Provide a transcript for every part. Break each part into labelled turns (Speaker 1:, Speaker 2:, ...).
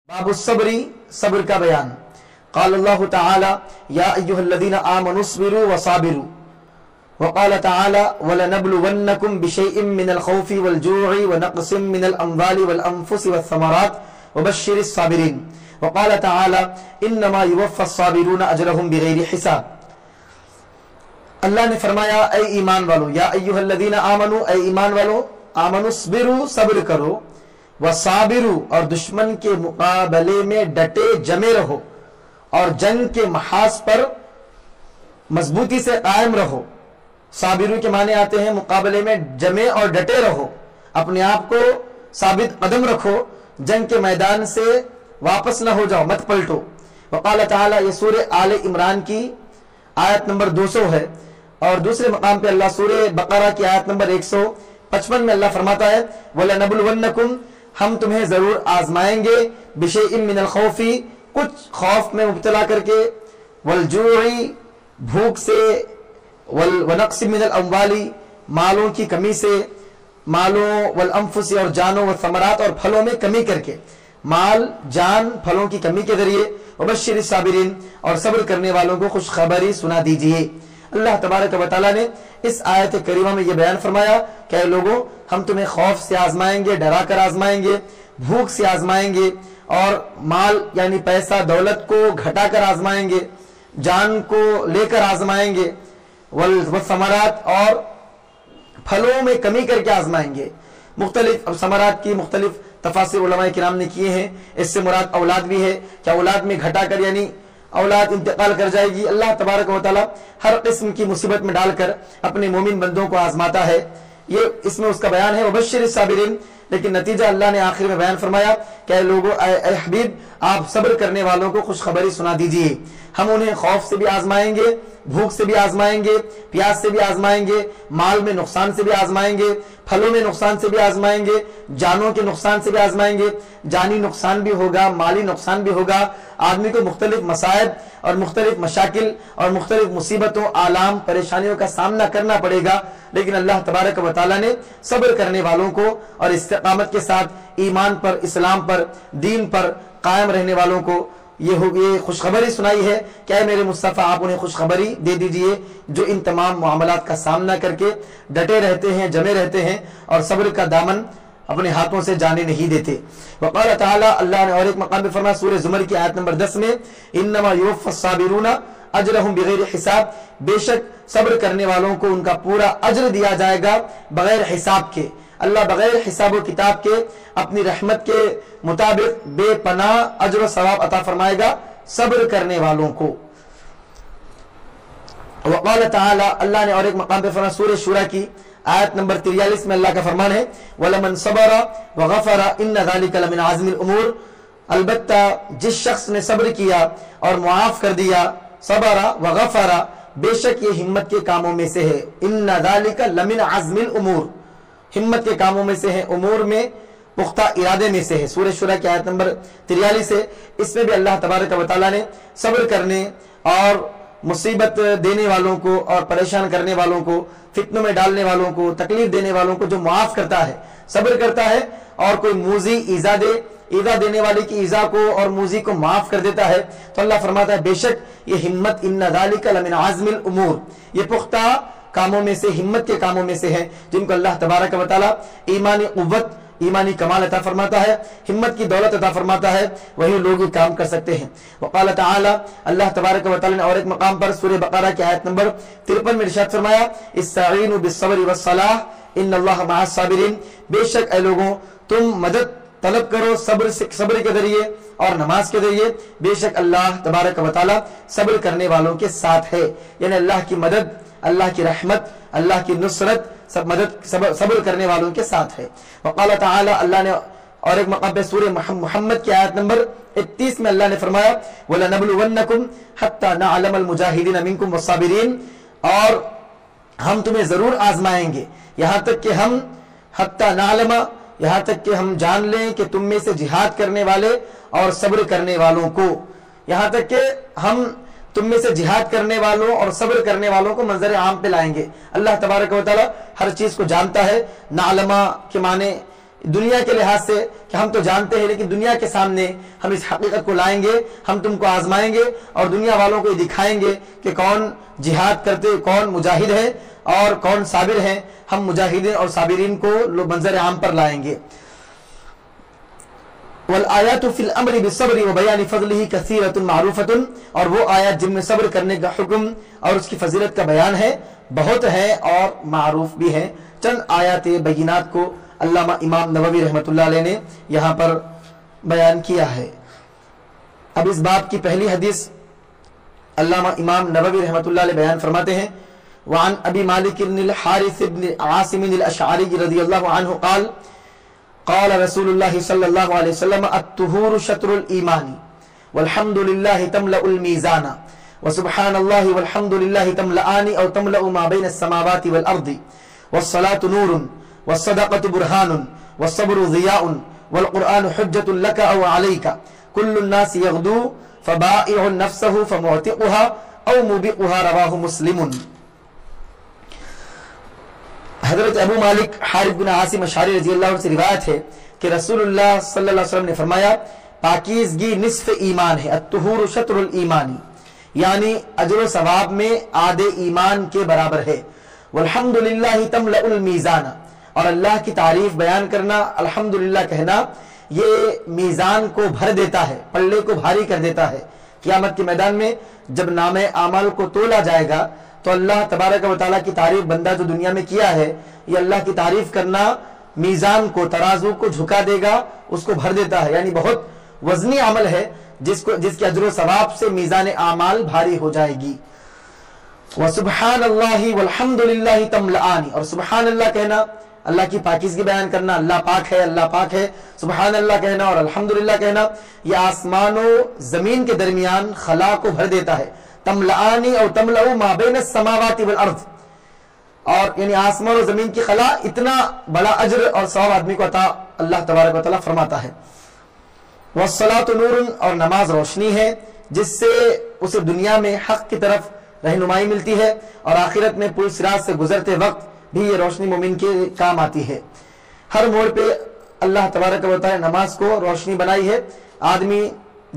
Speaker 1: बाबुस्सब्री, सब्र का बयान। क़ाल अल्लाहु तआला या अय्युहल्लज़ीना आमनु अस्बिरू वसाबिरू वक़ाल तआला वलनब्लुवन्नकुम बिशैइन मिनल खौफि वल जू'i व नक़सिम मिनल अम्वालि वल अन्फुसि वस्समरात वबश्शिरिस साबिरीन वक़ाल तआला इन्नमा युवफ़्फ़स साबिरूना अजरहुम बिग़ैरि हिसाब। अल्लाह ने फरमाया, ऐ ईमान वालो, या अय्युहल्लज़ीना आमनु, ऐ ईमान वालो, आमनुस्बिरू, सब्र करो, वसाबिरू, और दुश्मन के मुकाबले में डटे जमे रहो और जंग के महाज पर मजबूती से कायम रहो। साबिरू के माने आते हैं मुकाबले में जमे और डटे रहो, अपने आप को साबित कदम रखो, जंग के मैदान से वापस न हो जाओ, मत पलटो। वक़ाल तआला, ये सूरह आले इमरान की आयत नंबर 200 है। और दूसरे मकाम पे अल्लाह सूरह बकरा की आयत नंबर 155 में अल्लाह फरमाता है, वलनब्लुवन्नकुम, हम तुम्हें जरूर आजमाएंगे, बिशैइन मिनल खौफी, कुछ खौफ में मुब्तला करके, वल जू'i, भूख से, व नक़्सिम मिनल अम्वाली, मालों की कमी से, मालों, वल अन्फुसी, और जानों, व समरात, और फलों में कमी करके, माल जान फलों की कमी के जरिए, वबश्शिरिस साबिरीन, और सब्र करने वालों को खुशखबरी सुना दीजिए। अल्लाह तबारक व तआला ने इस आयत करीमा में यह बयान फरमाया कि ऐ लोगों, हम तुम्हें खौफ से आजमाएंगे, डरा कर आजमाएंगे, भूख से आजमाएंगे, और माल यानी पैसा दौलत को घटा कर आजमाएंगे, जान को लेकर आजमाएंगे, वल समरात, और फलों में कमी करके आजमाएंगे। मुख्तलिफ समरात की मुख्तलिफ तफासिर उलमाए किराम ने किए हैं। इससे मुराद औलाद भी है, क्या औलाद में घटा कर यानी औलाद इंतकाल कर जाएगी। अल्लाह तबारक व तआला हर किस्म की मुसीबत में डालकर अपने मोमिन बंदों को आजमाता है, ये इसमें उसका बयान है। वबश्शिरिस साबिरीन, लेकिन नतीजा अल्लाह ने आखिर में बयान फरमाया कि लोगों, ऐ हबीब, आप सब्र करने वालों को खुशखबरी सुना दीजिए। हम उन्हें खौफ से भी आजमाएंगे, भूख से भी आजमाएंगे, प्यास से भी आजमाएंगे, माल में नुकसान से भी आजमाएंगे, फलों में नुकसान से भी आजमाएंगे, जानों के नुकसान से भी आजमाएंगे। जानी नुकसान भी होगा, माली नुकसान भी होगा। आदमी को मुख्तलिफ मसाइब और मुख्तलिफ मशाकिल और मुख्तलिफ मुसीबतों, आलाम, परेशानियों का सामना करना पड़ेगा, लेकिन अल्लाह तबारक व तआला ने सब्र करने वालों को और इस्तिकामत के साथ ईमान पर, इस्लाम पर, दीन पर कायम रहने वालों को ये खुशखबरी सुनाई है। क्या मेरे मुस्तफ़ा, आप उन्हें खुशखबरी दे दीजिए जो इन तमाम मामलात का सामना करके डटे रहते हैं, जमे रहते हैं और सब्र का दामन अपने हाथों से जाने नहीं देते। वक़ाल तआला, अल्लाह ने और एक मकाम पे फरमाया सूरह ज़ुमर की आयत नंबर 10 में, इन्नमा युवफ़्फ़स साबिरूना अजरहुम बिग़ैरि हिसाब, बेशक सब्र करने वालों को उनका पूरा अज्र दिया जाएगा बगैर हिसाब के। अल्लाह बगैर हिसाब व किताब के अपनी रहमत के मुताबिक बेपनाह अज्र व सवाब अता फरमाएगा सब्र करने वालों को। वक़ाल तआला, अल्लाह ने और एक मकाम पे फरमाया सूरह शूरा की आयत नंबर 43 में अल्लाह का फरमान है, वलमन सबरा व गफरा इन्न ज़ालिका लमिन आज़मिल उमूर, अलबत्ता जिस शख्स ने सब्र किया और मुआफ कर दिया, सबरा व गफरा, बेशक ये हिम्मत के कामों में से है। इन्न ज़ालिका लमिन आज़मिल उमूर, हिम्मत के कामों में से है, उमूर में पुख्ता इरादे में से है। सूरह शूरा की आयत नंबर 43 है। इसमें भी अल्लाह तबारक व तआला ने सब्र करने और मुसीबत देने वालों को और परेशान करने वालों को, फितनों में डालने वालों को, तकलीफ देने वालों को जो मुआफ करता है, सब्र करता है, और कोई मूजी ईजा दे, ईजा देने वाले की ईजा को और मूजी को माफ कर देता है, तो अल्लाह फरमाता है बेशक ये हिम्मत, इन्ना ज़ालिका लमिन आज़मिल उमूर, ये पुख्ता कामों में से, हिम्मत के कामों में से है, जिनको अल्लाह तबारक व तआला ईमानी कुव्वत, ईमानी कमाल अता फरमाता है, हिम्मत की दौलत अता फरमाता है, वही लोग ये काम कर सकते हैं। वक़ाल तआला, अल्लाह तबारक व तआला ने और एक मकाम पर सूरह बकरा की आयत नंबर 53 में इरशाद फरमाया, इस्तईनु बिस्सब्रि वस्सलाह इन्नल्लाह मअस साबिरीन, बेशक ऐ लोगों, तुम मदद तलब करो सब्र के जरिए और नमाज के जरिए, बेशक अल्लाह तबारक व तआला सब्र करने वालों के साथ है। यानी अल्लाह की मदद, अल्लाह की रहमत, अल्लाह की नुसरत सब मदद सब्र करने वालों के साथ है। वक़ाल तआला, अल्लाह ने और एक मकाम पे सूरह मुहम्मद की आयत नंबर 31 में अल्लाह ने फरमाया, वलनब्लुवन्नकुम हत्ता नअलमल मुजाहिदीन मिनकुम वस्साबिरीन, और हम तुम्हें जरूर आजमाएंगे, यहाँ तक कि हम हत्ता नअलमा, यहाँ तक कि हम जान लें कि तुम में से जिहाद करने वाले और सब्र करने वालों को, यहाँ तक कि हम तुम में से जिहाद करने वालों और सब्र करने वालों को मंजर आम पे लाएंगे। अल्लाह तबारक व तआला हर चीज को जानता है। नालमा के माने دنیا کے لحاظ سے کہ ہم تو جانتے ہیں، لیکن دنیا کے سامنے ہم اس حقیقت کو لائیں گے، ہم تم کو آزمائیں گے اور دنیا والوں کو یہ دکھائیں گے کہ کون جہاد کرتے، کون مجاہد ہے اور کون صابر ہیں۔ ہم مجاہدین اور صابرین کو منظر عام پر لائیں گے۔ والآیات فی الامر بالصبر وبیان فضلہ کثیرۃ معروفۃ، اور وہ آیات جن میں صبر کرنے کا حکم اور اس کی فضیلت کا بیان ہے بہت ہے اور معروف بھی ہیں۔ چند آیات بینات کو علامہ امام نووی رحمۃ اللہ علیہ نے یہاں پر بیان کیا ہے۔ اب اس باب کی پہلی حدیث علامہ امام نووی رحمۃ اللہ علیہ بیان فرماتے ہیں، وعن ابی مالک الحارث بن عاصم الاشعری رضی اللہ عنہ قال قال رسول اللہ صلی اللہ علیہ وسلم الطہور شطر الایمان والحمد للہ تملأ المیزان وسبحان اللہ والحمد للہ تملأان او تملأ ما بین السماوات والارض والصلاة نور والصدقة برهان والصبر ضياء والقرآن حجة لك أو عليك كل الناس يغدو فبائع نفسه فمعتقها أو موبقها رواه مسلم۔ حضرت ابو مالک حارث بن عاصم اشعری رضی اللہ عنہ سے روایت ہے کہ رسول اللہ صلی اللہ علیہ وسلم نے فرمایا پاکیزگی نصف ایمان ہے، الطہور شطر الایمان، یعنی اجر و ثواب میں آدھے ایمان کے برابر ہے۔ والحمدللہ تملأ المیزان، اور اللہ کی تعریف بیان کرنا، الحمدللہ کہنا، یہ میزان کو بھر دیتا ہے، پلے کو بھاری کر دیتا ہے۔ قیامت کے میدان میں جب نام اعمال کو تولا جائے گا تو اللہ تبارک و تعالیٰ کی تعریف بندہ جو دنیا میں کیا ہے، یہ اللہ کی تعریف کرنا میزان کو، ترازو کو جھکا دے گا، اس کو بھر دیتا ہے، یعنی بہت وزنی عمل ہے جس کے اجر و ثواب سے میزان اعمال بھاری ہو جائے گی۔ وسبحان اللہ والحمد للہ تملأان، اور سبحان اللہ کہنا، اللہ کی پاکیزگی بیان کرنا، اللہ پاک ہے، اللہ پاک ہے، سبحان اللہ کہنا اور الحمدللہ کہنا، یہ آسمان و زمین کے درمیان خلا کو بھر دیتا ہے۔ تملأان او تملأ ما بین السماوات والارض، اور یعنی آسمان و زمین کی خلا، اتنا بڑا اجر اور ثواب آدمی کو عطا اللہ تبارک و تعالیٰ فرماتا ہے۔ والصلاة نور، اور نماز روشنی ہے جس سے اسے دنیا میں حق کی طرف رہنمائی ملتی ہے اور آخرت میں پل صراط سے گزرتے وقت بھی یہ روشنی مومن کے کام آتی ہے۔ ہر موڑ پہ اللہ تبارک و تعالیٰ نماز کو روشنی بنائی ہے۔ آدمی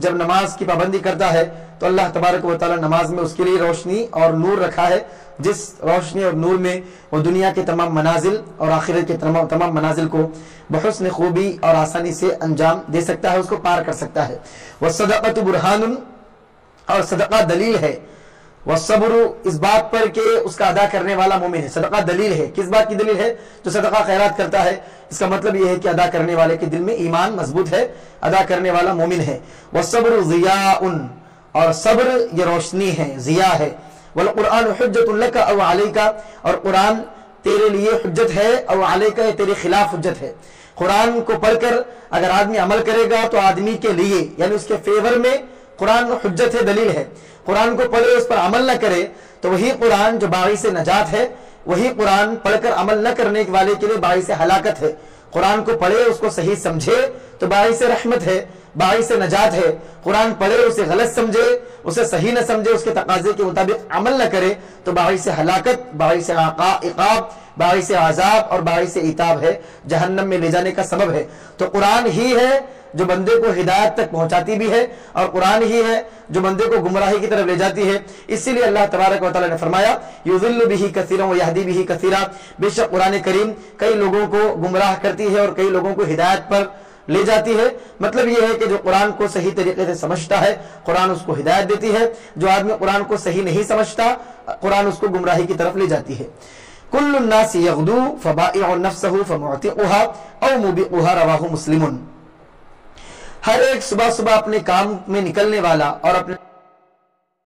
Speaker 1: جب نماز کی پابندی کرتا ہے تو اللہ تبارک و تعالیٰ نماز میں اس کے لیے روشنی اور نور رکھا ہے، جس روشنی اور نور میں وہ دنیا کے تمام منازل اور آخرت کے تمام منازل کو بحسن خوبی اور آسانی سے انجام دے سکتا ہے، اس کو پار کر سکتا ہے۔ والصدقۃ برہان، اور صدقہ دلیل ہے۔ والصبر، اس بات پر کہ اس کا ادا کرنے والا مومن ہے۔ صدقہ دلیل ہے، کس بات کی دلیل ہے؟ جو صدقہ خیرات کرتا ہے، اس کا مطلب یہ ہے کہ ادا کرنے والے کے دل میں ایمان مضبوط ہے، ادا کرنے والا مومن ہے۔ والصبر ضیاء، اور صبر یہ روشنی ہے، ضیاء ہے۔ والقرآن حجت لک او علیک، اور قرآن تیرے لیے حجت ہے، او علیک تیرے خلاف حجت ہے۔ قرآن کو پڑھ کر اگر آدمی عمل کرے گا تو آدمی کے لیے یعنی اس کے فیور میں قرآن حجت ہے، دلیل ہے۔ قرآن کو پڑھے اس پر عمل نہ کرے تو وہی قرآن جو باعث نجات ہے، وہی قرآن پڑھ کر عمل نہ کرنے والے کے لیے باعث ہلاکت ہے۔ قرآن کو پڑھے، اس کو صحیح سمجھے تو باعث رحمت ہے، باعث نجات ہے۔ قرآن پڑھے، اسے غلط سمجھے، اسے صحیح نہ سمجھے، اس کے تقاضے کے مطابق عمل نہ کرے تو باعث ہلاکت، باعث عقاب، باعث عذاب اور باعث عتاب ہے، جہنم میں لے جانے کا سبب ہے۔ تو قرآن ہی ہے جو بندے کو ہدایت تک پہنچاتی بھی ہے، اور قرآن ہی ہے جو بندے کو گمراہی کی طرف لے جاتی ہے۔ اسی لیے اللہ تبارک و تعالیٰ نے فرمایا یضل بہ کثیرا ویہدی بہ کثیرا، بے شک قرآن کریم کئی لوگوں کو گمراہ کرتی ہے اور کئی لوگوں کو ہدایت پر لے جاتی ہے۔ مطلب یہ ہے کہ جو قرآن کو صحیح طریقے سے سمجھتا ہے قرآن اس کو ہدایت دیتی ہے، جو آدمی قرآن کو صحیح نہیں سمجھتا قرآن اس کو گمراہی کی طرف لے جاتی ہے۔ کل الناس یغدو فبائع نفسہ فمعتقها او موبقها رواہ مسلم، ہر ایک صبح صبح اپنے کام میں نکلنے والا اور اپنے